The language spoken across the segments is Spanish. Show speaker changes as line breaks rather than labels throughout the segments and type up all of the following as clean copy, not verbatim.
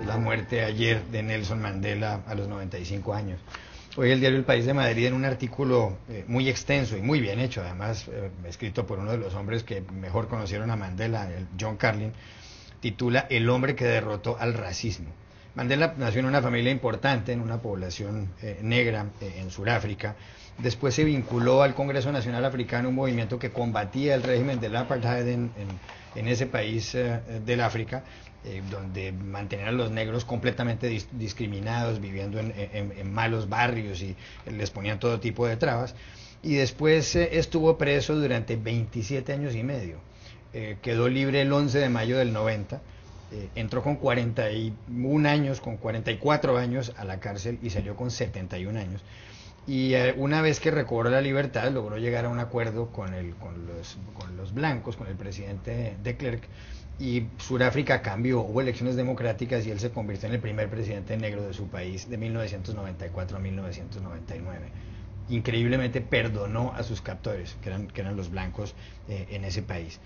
La muerte ayer de Nelson Mandela a los 95 años. Hoy el diario El País de Madrid, en un artículo muy extenso y muy bien hecho, además escrito por uno de los hombres que mejor conocieron a Mandela, el John Carlin, titula El hombre que derrotó al racismo. Mandela nació en una familia importante, en una población negra en Sudáfrica. Después se vinculó al Congreso Nacional Africano, un movimiento que combatía el régimen del apartheid en ese país del África, donde mantenían a los negros completamente discriminados, viviendo en malos barrios, y les ponían todo tipo de trabas. Y después estuvo preso durante 27 años y medio. Quedó libre el 11 de mayo del 90. Entró con 41 años, con 44 años a la cárcel, y salió con 71 años. Y una vez que recobró la libertad, logró llegar a un acuerdo con los blancos, con el presidente de Klerk, y Sudáfrica cambió, hubo elecciones democráticas y él se convirtió en el primer presidente negro de su país de 1994 a 1999. Increíblemente perdonó a sus captores, que eran los blancos en ese país.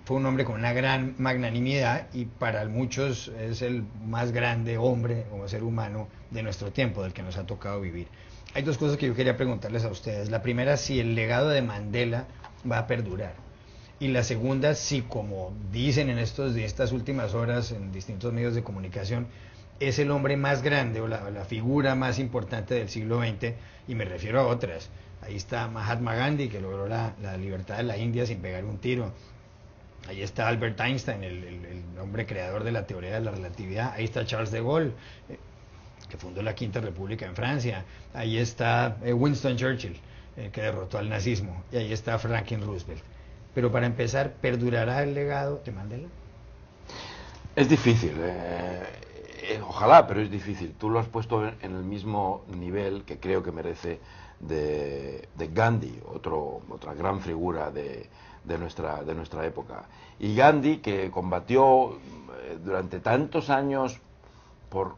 Fue un hombre con una gran magnanimidad, y para muchos es el más grande hombre o ser humano de nuestro tiempo, del que nos ha tocado vivir. Hay dos cosas que yo quería preguntarles a ustedes. La primera, si el legado de Mandela va a perdurar. Y la segunda, si, como dicen en estas últimas horas en distintos medios de comunicación, es el hombre más grande o la figura más importante del siglo XX, y me refiero a otras. Ahí está Mahatma Gandhi, que logró la libertad de la India sin pegar un tiro. Ahí está Albert Einstein, el hombre creador de la teoría de la relatividad. Ahí está Charles de Gaulle, que fundó la Quinta República en Francia. Ahí está Winston Churchill, que derrotó al nazismo. Y ahí está Franklin Roosevelt. Pero para empezar, ¿perdurará el legado de Mandela?
Es difícil, ojalá, pero es difícil. Tú lo has puesto en el mismo nivel que creo que merece de Gandhi, otra gran figura de nuestra época. Y Gandhi, que combatió durante tantos años por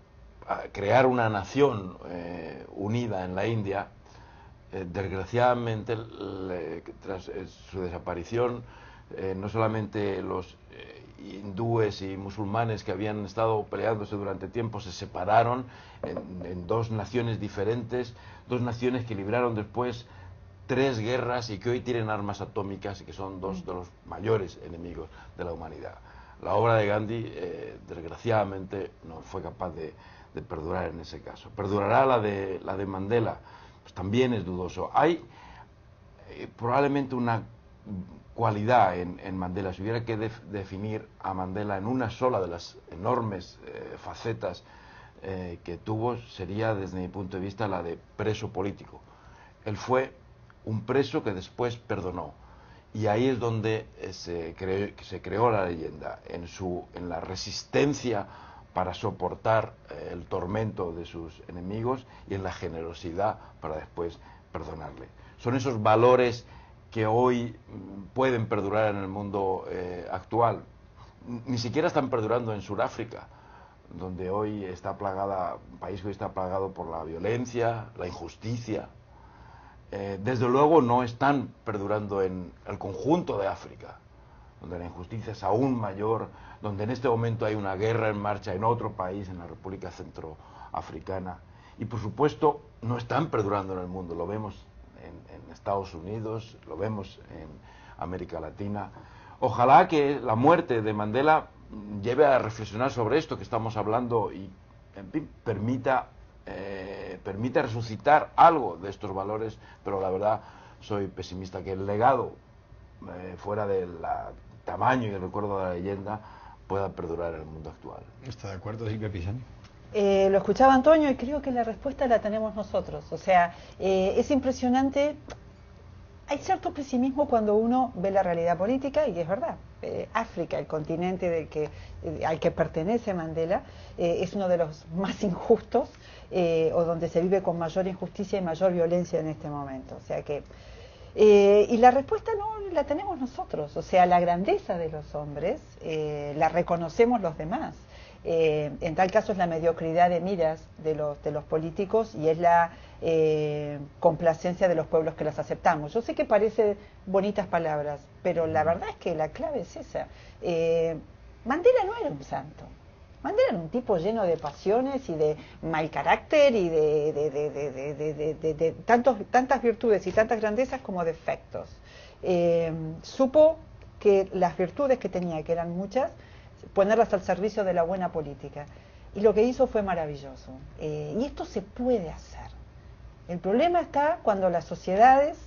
crear una nación unida en la India, desgraciadamente tras su desaparición, no solamente los hindúes y musulmanes que habían estado peleándose durante tiempo se separaron en dos naciones diferentes, dos naciones que libraron después 3 guerras y que hoy tienen armas atómicas y que son dos de los mayores enemigos de la humanidad. La obra de Gandhi, desgraciadamente, no fue capaz de perdurar en ese caso. ¿Perdurará la de Mandela? Pues también es dudoso. Hay probablemente una cualidad en Mandela. Si hubiera que definir a Mandela en una sola de las enormes facetas que tuvo, sería, desde mi punto de vista, la de preso político. Él fue un preso que después perdonó, y ahí es donde se creó la leyenda, en la resistencia para soportar el tormento de sus enemigos, y en la generosidad para después perdonarle. Son esos valores que hoy pueden perdurar en el mundo actual. Ni siquiera están perdurando en Sudáfrica, donde hoy está plagada, un país que hoy está plagado por la violencia, la injusticia. Desde luego no están perdurando en el conjunto de África, donde la injusticia es aún mayor, donde en este momento hay una guerra en marcha en otro país, en la República Centroafricana. Y por supuesto no están perdurando en el mundo, lo vemos en Estados Unidos, lo vemos en América Latina. Ojalá que la muerte de Mandela lleve a reflexionar sobre esto que estamos hablando y, en fin, permita resucitar algo de estos valores, pero la verdad soy pesimista que el legado, fuera del tamaño y el recuerdo de la leyenda, pueda perdurar en el mundo actual.
¿Está de acuerdo, Silvia Pisani?
Lo escuchaba Antonio y creo que la respuesta la tenemos nosotros. O sea, es impresionante. Hay cierto pesimismo cuando uno ve la realidad política, y es verdad. África, el continente al que pertenece Mandela, es uno de los más injustos, o donde se vive con mayor injusticia y mayor violencia en este momento. O sea que, y la respuesta no la tenemos nosotros. O sea, la grandeza de los hombres la reconocemos los demás. en tal caso es la mediocridad de miras de los políticos y es la complacencia de los pueblos que las aceptamos. Yo sé que parece bonitas palabras, pero la verdad es que la clave es esa. Mandela no era un santo. Mandela era un tipo lleno de pasiones y de mal carácter y de tantas virtudes y tantas grandezas como defectos. Supo que las virtudes que tenía, que eran muchas, ponerlas al servicio de la buena política. Y lo que hizo fue maravilloso. Y esto se puede hacer. El problema está cuando las sociedades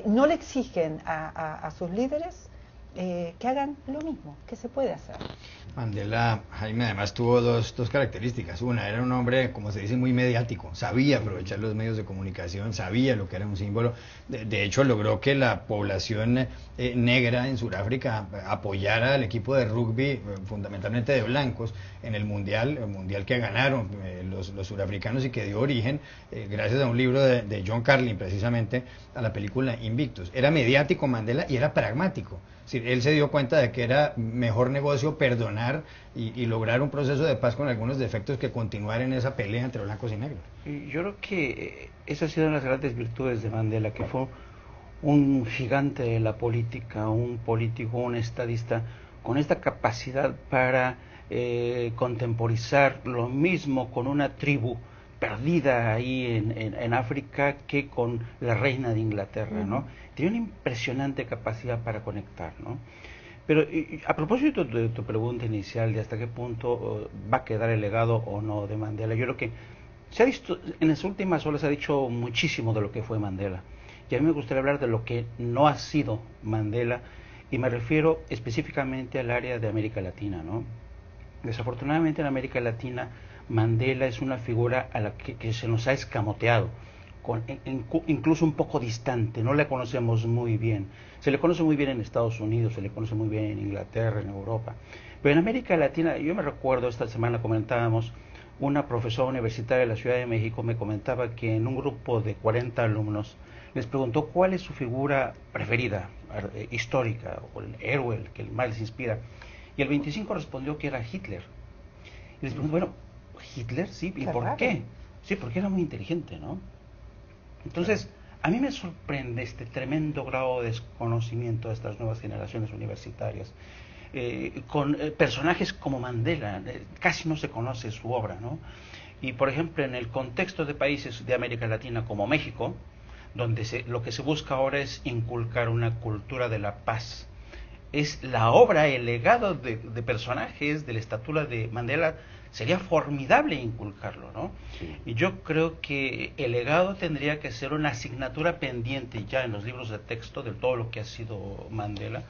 no le exigen a sus líderes que hagan lo mismo, que se puede hacer.
Mandela, Jaime, además tuvo dos características. Una, era un hombre, como se dice, muy mediático. Sabía aprovechar los medios de comunicación, sabía lo que era un símbolo. De hecho, logró que la población negra en Sudáfrica apoyara al equipo de rugby, fundamentalmente de blancos, en el mundial que ganaron los surafricanos y que dio origen, gracias a un libro de John Carlin, precisamente, a la película Invictus. Era mediático Mandela y era pragmático. Es decir, él se dio cuenta de que era mejor negocio perdonar y lograr un proceso de paz con algunos defectos que continuar en esa pelea entre blancos y negros.
Y yo creo que esa ha sido una de las grandes virtudes de Mandela, que fue un gigante de la política, un político, un estadista, con esta capacidad para contemporizar lo mismo con una tribu perdida ahí en África que con la reina de Inglaterra, ¿no? Tiene una impresionante capacidad para conectar, ¿no? Pero a propósito de tu pregunta inicial de hasta qué punto va a quedar el legado o no de Mandela, yo creo que se ha visto, en las últimas horas se ha dicho muchísimo de lo que fue Mandela, y a mí me gustaría hablar de lo que no ha sido Mandela, y me refiero específicamente al área de América Latina, ¿no? Desafortunadamente en América Latina Mandela es una figura a la que se nos ha escamoteado, incluso un poco distante, no la conocemos muy bien. Se le conoce muy bien en Estados Unidos, se le conoce muy bien en Inglaterra, en Europa. Pero en América Latina, yo me recuerdo, esta semana comentábamos, una profesora universitaria de la Ciudad de México me comentaba que en un grupo de 40 alumnos les preguntó cuál es su figura preferida, histórica, o el héroe, el que más les inspira. Y el 25 respondió que era Hitler. Y les preguntó, bueno, Hitler, sí, ¿y por qué? Sí, porque era muy inteligente, ¿no? Entonces, a mí me sorprende este tremendo grado de desconocimiento de estas nuevas generaciones universitarias. Con personajes como Mandela, casi no se conoce su obra, ¿no? Y, por ejemplo, en el contexto de países de América Latina como México, donde lo que se busca ahora es inculcar una cultura de la paz, es la obra, el legado de personajes de la estatura de Mandela, sería formidable inculcarlo, ¿no? Sí. Y yo creo que el legado tendría que ser una asignatura pendiente ya en los libros de texto de todo lo que ha sido Mandela,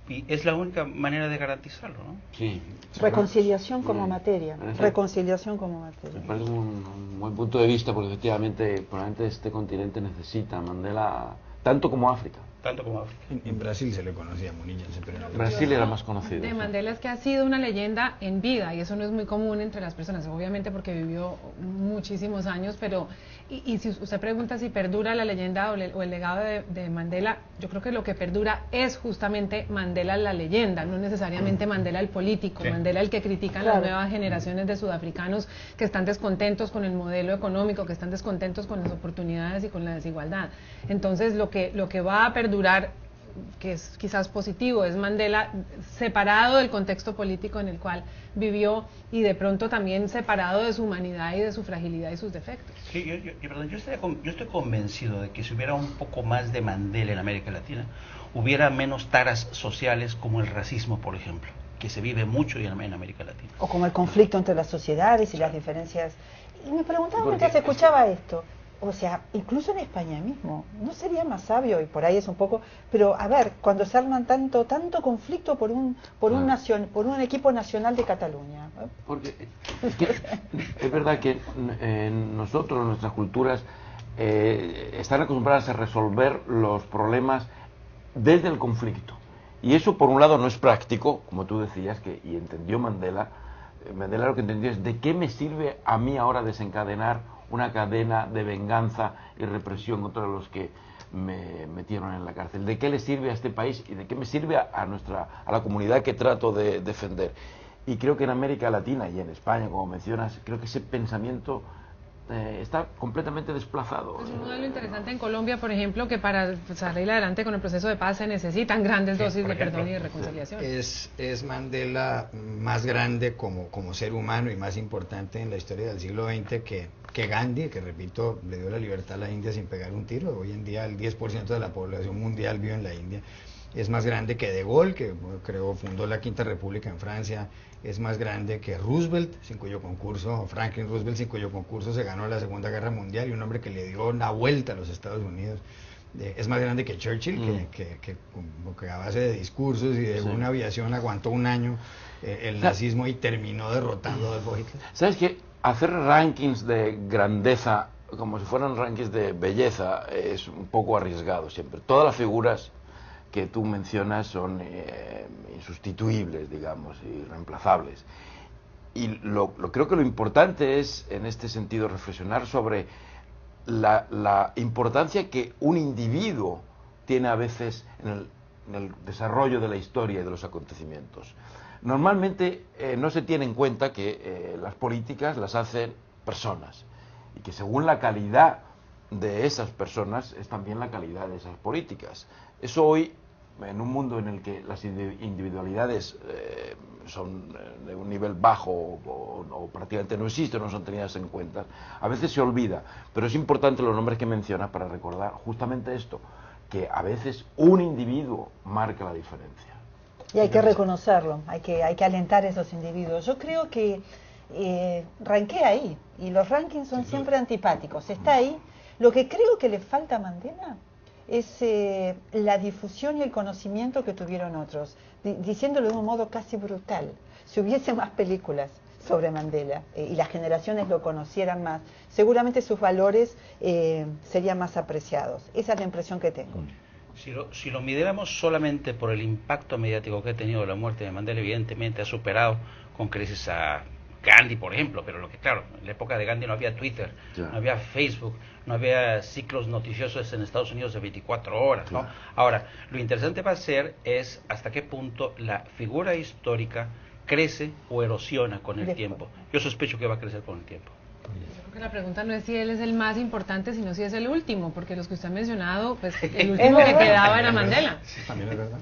y es la única manera de garantizarlo, ¿no?
Sí.
Reconciliación como materia. Reconciliación como materia.
Me parece un buen punto de vista, porque efectivamente, probablemente este continente necesita a Mandela tanto como África.
Tanto como África.
En Brasil se le conocía a Munilla, pero en
Brasil era más conocido.
De Mandela es que ha sido una leyenda en vida, y eso no es muy común entre las personas, obviamente porque vivió muchísimos años, pero y si usted pregunta si perdura la leyenda o el legado de Mandela, yo creo que lo que perdura es justamente Mandela la leyenda, no necesariamente Mandela el político, sí. Mandela el que critican las nuevas generaciones de sudafricanos que están descontentos con el modelo económico, que están descontentos con las oportunidades y con la desigualdad. Entonces lo que va a perdurar, que es quizás positivo, es Mandela separado del contexto político en el cual vivió, y de pronto también separado de su humanidad y de su fragilidad y sus defectos.
Sí, yo estoy convencido de que si hubiera un poco más de Mandela en América Latina, hubiera menos taras sociales como el racismo, por ejemplo, que se vive mucho en América Latina.
O como el conflicto entre las sociedades y las diferencias. Y me preguntaba mientras escuchaba esto, o sea, incluso en España mismo, ¿no sería más sabio? Y por ahí es un poco, pero a ver, cuando se arman tanto conflicto por un equipo nacional de Cataluña.
Porque es verdad que nosotros, nuestras culturas, están acostumbradas a resolver los problemas desde el conflicto. Y eso, por un lado, no es práctico, como tú decías, y entendió Mandela. Mandela lo que entendió es: ¿de qué me sirve a mí ahora desencadenar una cadena de venganza y represión contra los que me metieron en la cárcel? ¿De qué le sirve a este país y de qué me sirve a la comunidad que trato de defender? Y creo que en América Latina y en España, como mencionas, creo que ese pensamiento está completamente desplazado.
Es un modelo interesante en Colombia, por ejemplo, que para salir adelante con el proceso de paz se necesitan grandes dosis de perdón y de reconciliación.
Es Mandela más grande como ser humano y más importante en la historia del siglo XX que Gandhi, que repito, le dio la libertad a la India sin pegar un tiro. Hoy en día el 10% de la población mundial vive en la India. Es más grande que De Gaulle, que fundó la Quinta República en Francia. Es más grande que Roosevelt, Franklin Roosevelt, sin cuyo concurso se ganó la Segunda Guerra Mundial, y un hombre que le dio una vuelta a los Estados Unidos. Es más grande que Churchill, que a base de discursos y de una aviación aguantó un año el nazismo y terminó derrotando a Adolf Hitler.
¿Sabes qué? Hacer rankings de grandeza como si fueran rankings de belleza es un poco arriesgado siempre. Todas las figuras que tú mencionas son insustituibles, digamos, irreemplazables. Y creo que lo importante es, en este sentido, reflexionar sobre la importancia que un individuo tiene a veces en el desarrollo de la historia y de los acontecimientos. Normalmente no se tiene en cuenta que las políticas las hacen personas, y que según la calidad de esas personas es también la calidad de esas políticas. Eso hoy, en un mundo en el que las individualidades son de un nivel bajo o prácticamente no existen, no son tenidas en cuenta, a veces se olvida, pero es importante los nombres que mencionas para recordar justamente esto, que a veces un individuo marca la diferencia.
Y hay que reconocerlo, hay que alentar a esos individuos. Yo creo que ranquea ahí, y los rankings son siempre antipáticos, está ahí. Lo que creo que le falta a Mandela es la difusión y el conocimiento que tuvieron otros, diciéndolo de un modo casi brutal. Si hubiese más películas sobre Mandela y las generaciones lo conocieran más, seguramente sus valores serían más apreciados. Esa es la impresión que tengo.
Si lo midiéramos solamente por el impacto mediático que ha tenido la muerte de Mandela, evidentemente ha superado con creces a Gandhi, por ejemplo, pero claro, en la época de Gandhi no había Twitter, no había Facebook, no había ciclos noticiosos en Estados Unidos de 24 horas, ¿no? Ahora, lo interesante va a ser es hasta qué punto la figura histórica crece o erosiona con el tiempo. Yo sospecho que va a crecer con el tiempo.
Yo creo que la pregunta no es si él es el más importante, sino si es el último, porque los que usted ha mencionado, pues el último que quedaba era Mandela.
Sí, también es verdad.